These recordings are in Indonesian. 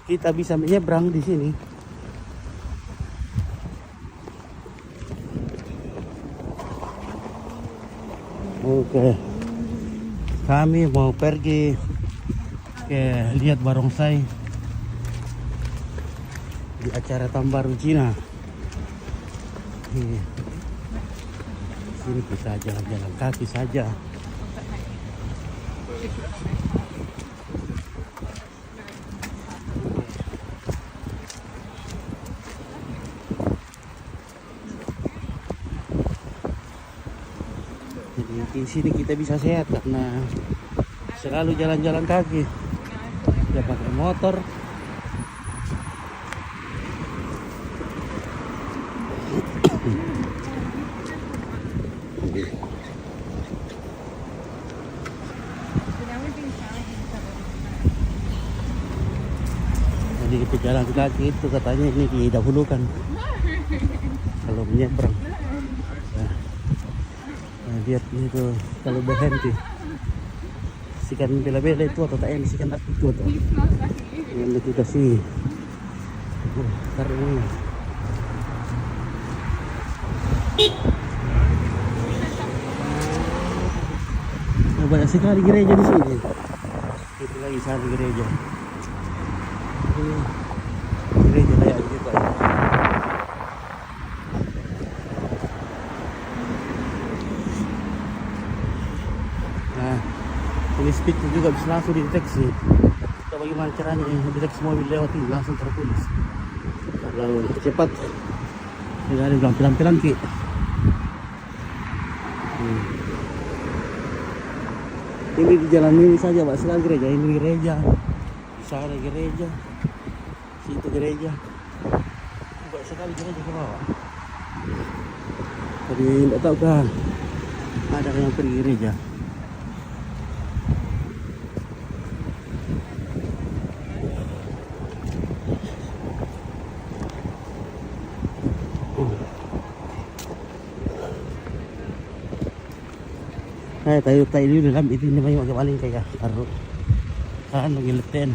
kita bisa menyeberang di sini. Oke, kami mau pergi ke lihat barongsai di acara Tambaru Cina. Sini bisa jalan-jalan kaki saja. Jadi di sini kita bisa sehat karena selalu jalan-jalan kaki, tidak pakai motor. Jadi kita jalan kaki itu katanya ini didahulukan kalau menyeberang. Lihat itu kalau berhenti sikan bela-bela itu atau tak sikan itu atau yang itu kasih taruh ini. Banyak sekali gereja di sini. Itu lagi satu gereja. Gereja kayak gitu. Nah, ini speednya juga bisa langsung dideteksi. Kita bagaimana caranya deteksi mobil lewat ini langsung tertulis. Kalau cepat, tidak ada bilang ki. Ini di jalan ini saja Pak, sekali gereja, ini gereja, di sana gereja, situ gereja, banyak sekali gereja ke bawah. Tapi tidak tahu kan ada yang pergi gereja. Tayo dulu dalam itu ini banyak paling kayak taruh kan mengiletin.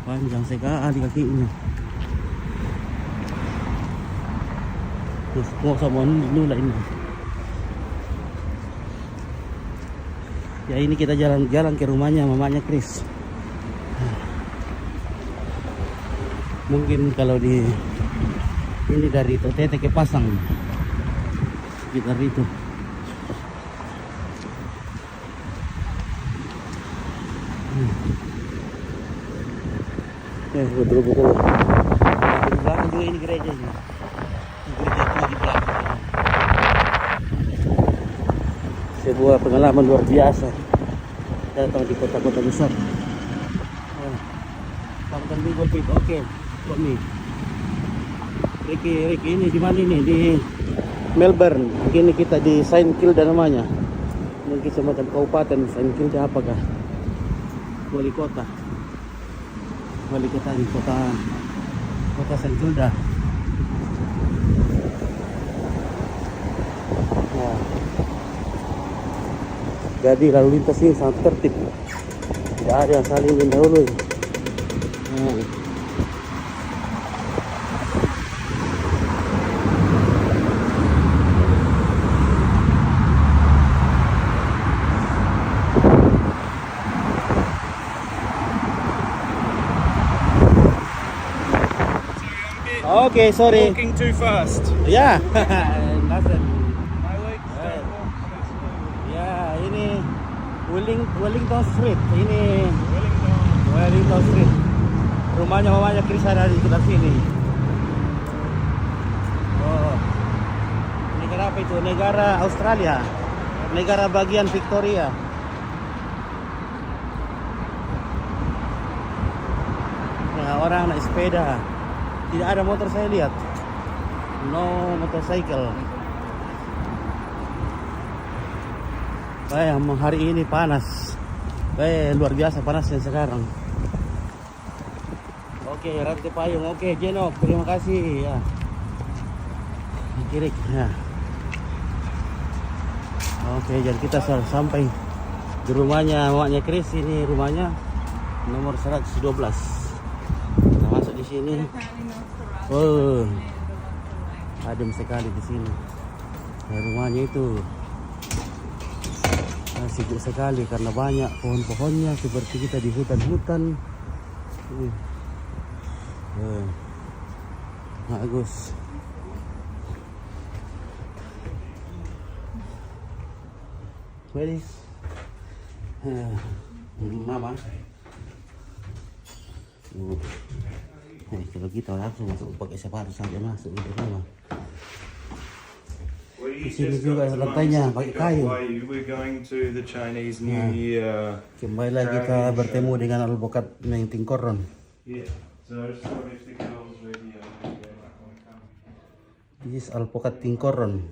Panjang sekali kakinya. Terus mau sama dulu lah ini. Ya ini kita jalan-jalan ke rumahnya mamanya Chris. Mungkin kalau di ini dari Tete ke Pasang sekitar itu. Betul-betul. Di belakang juga ini gerejanya. Gereja itu di belakang. Sebuah pengalaman luar biasa. Datang di kota-kota besar. Kampung Google Fit, oke. Nih. Ricky ini di mana ini? Di Melbourne. Ini kita di Saint Kilda namanya. Mungkin semacam kabupaten Saint Kilda apakah? Wali kota ini kota Saint Kilda. Nah. Jadi lalu lintas ini sangat tertib. Tidak ada yang saling mendahului. Nah. Okay, sorry. Walking too fast. Yeah. Nothing. My legs don't walk this slow. Ya, ini Wellington Street. Ini Wellington. Wellington Street. Rumahnya mamanya Chris ada di sekitar sini. Oh. Negara apa itu? Negara Australia. Negara bagian Victoria. Nah, orang naik sepeda. Tidak ada motor saya lihat. No motorcycle. Hari ini panas. Luar biasa panasnya sekarang. Oke, rantai payung. Oke, Jenok, terima kasih ya. Kiri ya. Oke, jadi kita sudah sampai di rumahnya mamanya Chris. Ini rumahnya nomor 112. Kita masuk di sini. Oh, adem sekali di sini. Nah, rumahnya itu sibuk sekali karena banyak pohon-pohonnya seperti kita di hutan-hutan. Bagus. Where is Mama? Kalau kita langsung masuk pakai sepatu saja masuk di rumah. Di sini juga lantainya pakai kayu. We're going to the Chinese New Year. Kembali lagi kita bertemu dengan alpukat yang tingkoron. Yeah. So I just thought if the girls ready, I might come. This is alpukat tingkoron.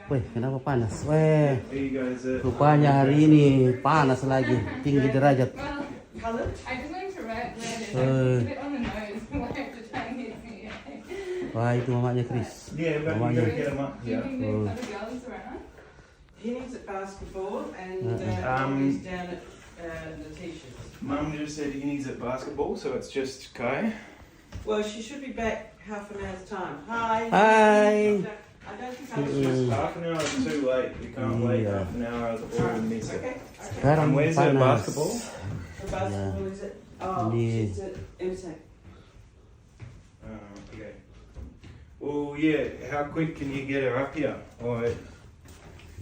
Weh, kenapa panas? Weh, Here you guys. rupanya hari ini panas lagi, tinggi derajat. I just wanted to read it. A bit on the nose. Like the Chinese New Year. Wah, itu mamanya Chris. Yeah, but you Mamanya. gotta get them up. Do you Yeah. think there's other girls around? He needs at basketball and he's down at Letitia. Mum just said he needs at basketball, so it's just Kai. Well, she should be back half an hour's time. Hi. Hai. I don't think Just half an hour is too late. You can't wait Yeah. half an hour or we'll miss it. Okay. Sekarang And where's the panas. basketball? The basketball is it? Oh, Yeah. it's at MTech. Okay. Well, yeah. How quick can you get her up here? Or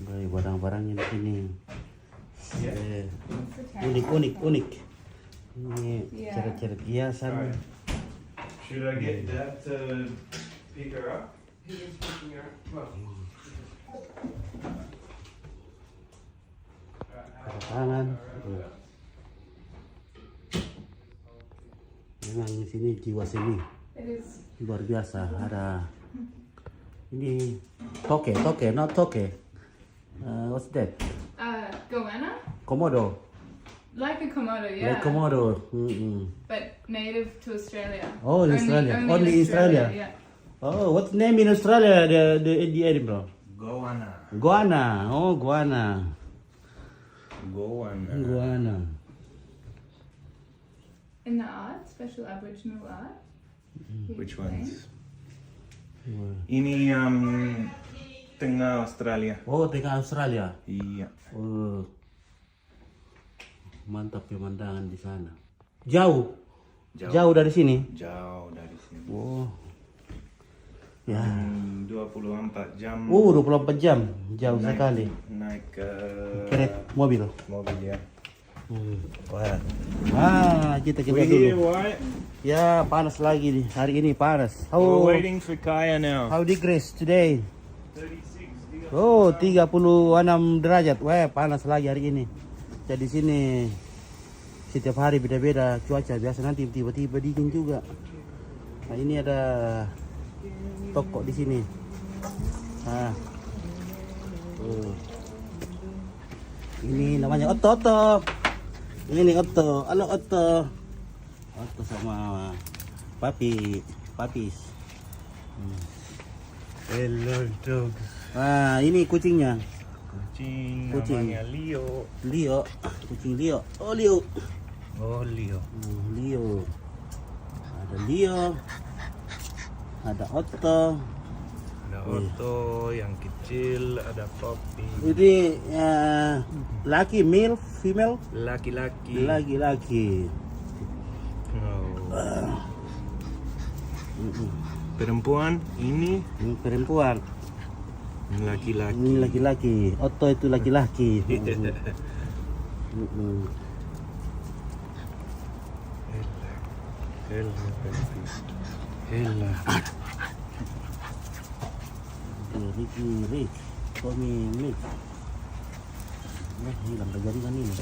Baik, barang-barangnya di sini. yeah. Unik. Ini Yeah. ceret-ceret hiasan. Alright. Should I get Dad to pick her up? He is picking her up. Well, Tangan. Memang di sini jiwa seni It is. luar biasa. Ada ini toke, not toke. What's that? Goanna? Komodo. Like a Komodo, yeah. Like komodo. But native to Australia. Oh, in Australia. Only in Australia. Yeah. Oh, what's the name in Australia? The Edinburgh. Goanna. Guana. Oh, guana. Goanna. Guana. In the art, special Aboriginal art. Which Huge thing. ones? Ini tengah Australia. Oh, tengah Australia. Iya. Oh, mantap pemandangan di sana. Jauh dari sini. Jauh dari sini. Oh, ya. 24 jam. 24 jam, jauh naik, sekali. Naik ke Kereta mobil. mobil ya. Wah, kita We're here, dulu. Wyatt. Ya, panas lagi nih. Hari ini panas. We're waiting for Kaya now. How degrees today? 36. Oh, 36 derajat. Wah, panas lagi hari ini. Jadi sini setiap hari beda-beda cuaca. Biasa nanti tiba-tiba dingin juga. Nah, ini ada toko di sini. Nah. Ini namanya Otto. Ini Otto. Halo Otto. Otto sama papis. Hello dog. Nah, ini kucingnya. Kucing Kucing. namanya Leo. Leo. Kucing Leo. Oh, Leo. Oh, Leo. Leo. Ada Leo. Ada Otto. Ada Otto yang kecil, ada Poppy. Ini laki, male, female, Laki-laki. laki-laki. Oh. Perempuan ini Ini perempuan. laki-laki. Ini laki-laki. Otto itu laki-laki. Hela. Hela. Rick. Tommy Rick. Hilang jaringan ini.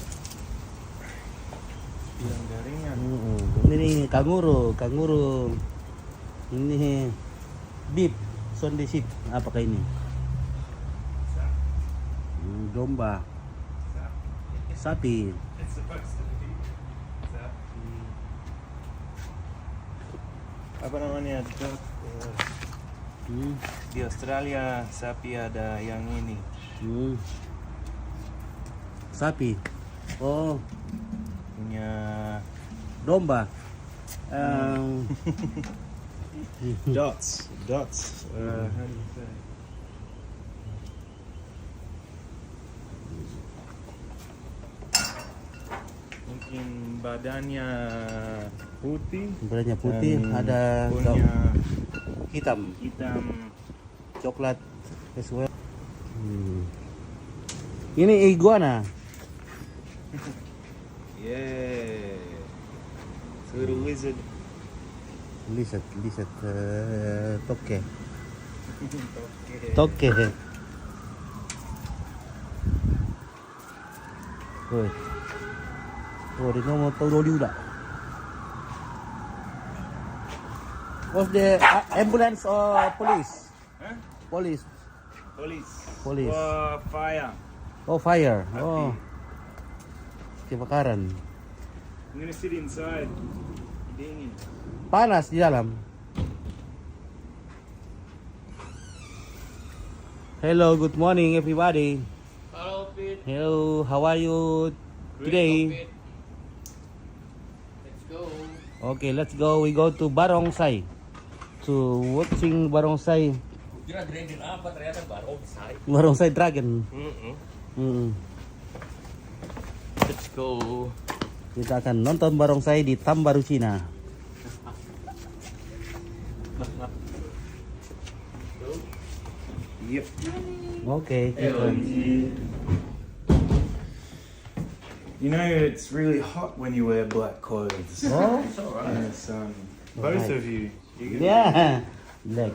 Yang jaringan. Ini kanguru. Ini beef, Sunday sheep. Apakah ini? Domba. Sapi. Apa namanya? Di Australia sapi ada yang ini. Sapi. Oh, Punya domba. dots. How do you say? Mungkin badannya putih. Badannya putih, dan ada punya hitam, coklat. as well. Ini iguana. Yeah. It's a little lizard. Lizard, toke. Okay. Toke. Oi. Oh, dia mau tahu dulu dah. Was the ambulance or police? Huh? Police. Police. Fire. Oh, fire. Oh. Kebakaran. I'm gonna sit inside. Dingin. Panas di dalam. Hello, good morning everybody. Hello, Pete. Hello, how are you today? Pete. Let's go. Okay, let's go. We go to Barongsai to watching Barongsai. Kira Dragon apa ternyata Barongsai. Barongsai Dragon. Let's go. Kita akan nonton Barongsai di Tambaru, Cina. Yep. Okay, kita. You know, it's really hot when you wear black clothes Oh, It's alright. in the sun. Both Alright. of you. You get yeah. Black.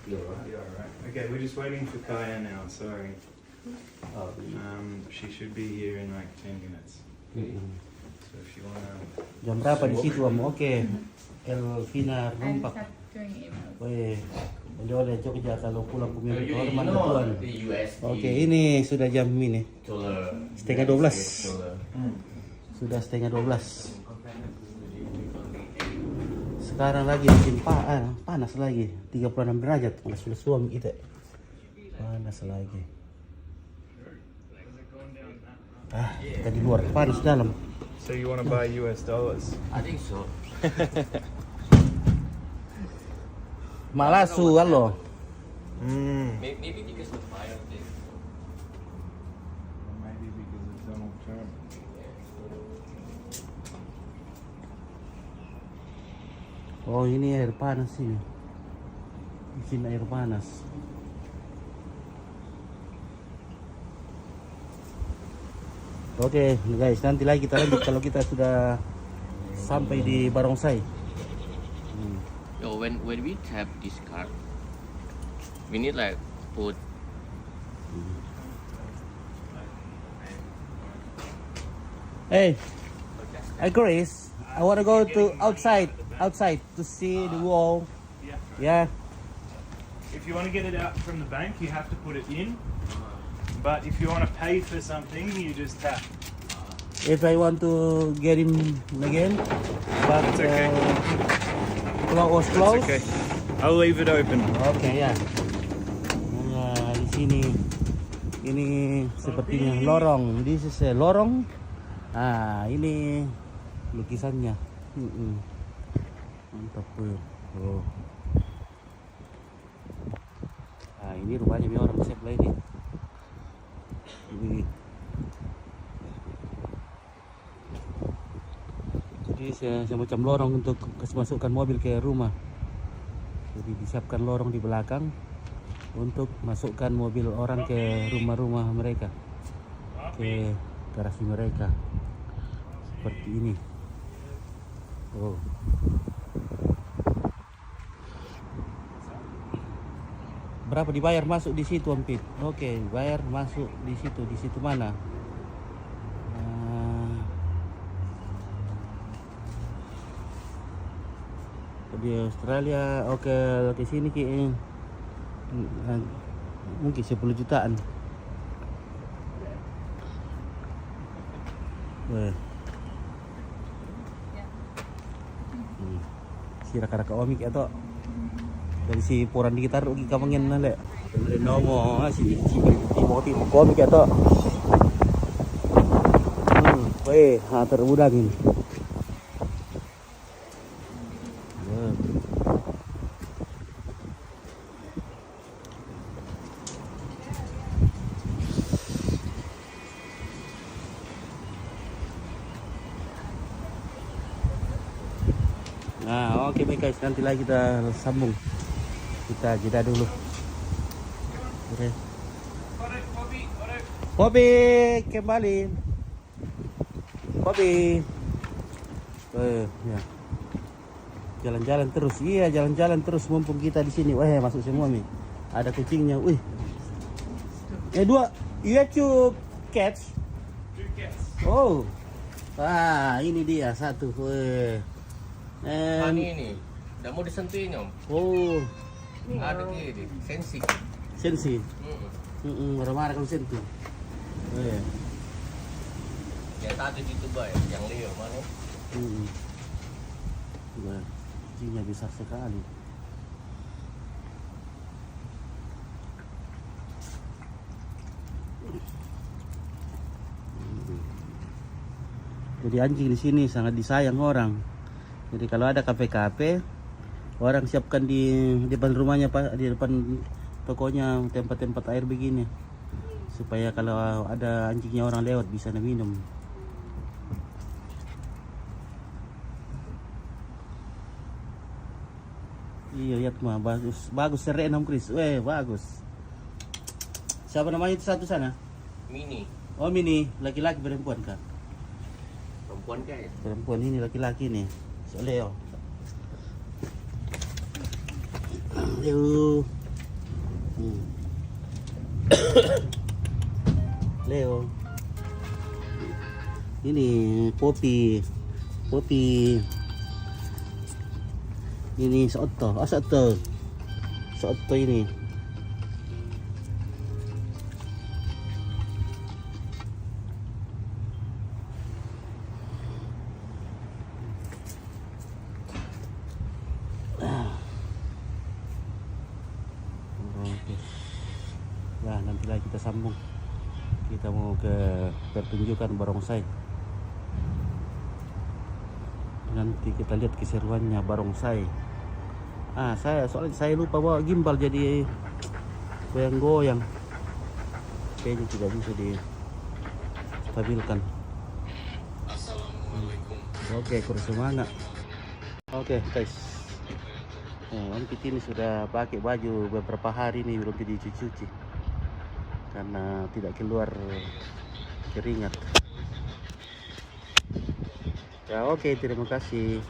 You're alright. Okay, we're just waiting for Kaya now. Sorry. She should be here in like 10 minutes. So if you wanna. Jam berapa di situ, Am? Oke. Elvina I Rumpak. just kept doing emails. Weh, oleh Jogja kalau pulang ke Mimpi Hormat Tuan. The US. Oke, ini sudah jam ini. Setengah 12. Sudah setengah 12. Sekarang lagi bikin panas lagi. 36 derajat. Malah sudah suami kita. Panas lagi. Kita di luar, panas dalam. So you wanna buy US dollars? I think so. Malasu halo. Maybe because of fire thing. Maybe because of Donald Trump. Oh, ini air panas ini. Di sini air panas. Oke, guys, nanti lagi kita lanjut kalau kita sudah sampai di Barongsai. Yo, when we tap this card, we need like put. Hey, Chris, I want to go to outside to see the wall. Yeah. Yeah. If you want to get it out from the bank, you have to put it in. But if you want to pay for something, you just tap. If I want to get in again, but It's okay. was closed. It's okay. I'll leave it open. Oke ya. Nah, di sini ini sepertinya lorong. This is a lorong. Nah, ini lukisannya. Mantap tuh. Oh. Nah, ini rupanya ini orang sebelah ini. Ini. Jadi semacam lorong untuk masukkan mobil ke rumah. Jadi disiapkan lorong di belakang untuk masukkan mobil orang ke rumah-rumah mereka, ke garasi mereka. Seperti ini. Oh. Berapa dibayar masuk di situ, Ampit? Oke, bayar masuk di situ. Di situ mana? Di Australia, oke, ke sini mungkin 10 jutaan. Weh. Sira karaka omik atau Dari si poran di kita rugi kamangin na le. Nomo si timo komik atau. Weh, terbudangin. Nah, oke guys, nanti lagi kita sambung. Kita jeda dulu. Oke. Bobby, kembali. Bobby. Ya. Jalan-jalan terus. Iya, jalan-jalan terus mumpung kita di sini. Wah, masuk semua nih. Ada kucingnya. Wih. Dua. You have to catch. Oh. Ah, ini dia satu. Wih. Ini udah mau disentuhin Om. Oh, Ada gini, sensi. sensi. Marah-marah kalau sentuh. Oh, Ya tadi di Dubai, yang Leo mana? Wah, kucingnya besar sekali. Jadi anjing di sini sangat disayang orang. Jadi kalau ada kafe-kafe, orang siapkan di depan rumahnya Pak, di depan tokonya tempat-tempat air begini. Supaya kalau ada anjingnya orang lewat bisa minum. Iya, lihat mah bagus seren Om Kris. Weh, bagus. Siapa namanya itu satu sana? Mini. Oh, Mini, laki-laki perempuan kan? Perempuan kayak. Perempuan ini laki-laki nih. Leo. Leo. Leo. Ini Poppy. Ini Soto. Soto ini. Nah, nanti lagi kita sambung. Kita mau ke pertunjukan barongsai. Nanti kita lihat keseruannya barongsai. Soalnya saya lupa bawa gimbal jadi goyang-goyang. Kayaknya tidak bisa distabilkan. Oke, kurang semangat. Oke, guys. Om Piti ini sudah pakai baju beberapa hari ini belum dicuci karena tidak keluar keringat. Ya, oke, terima kasih.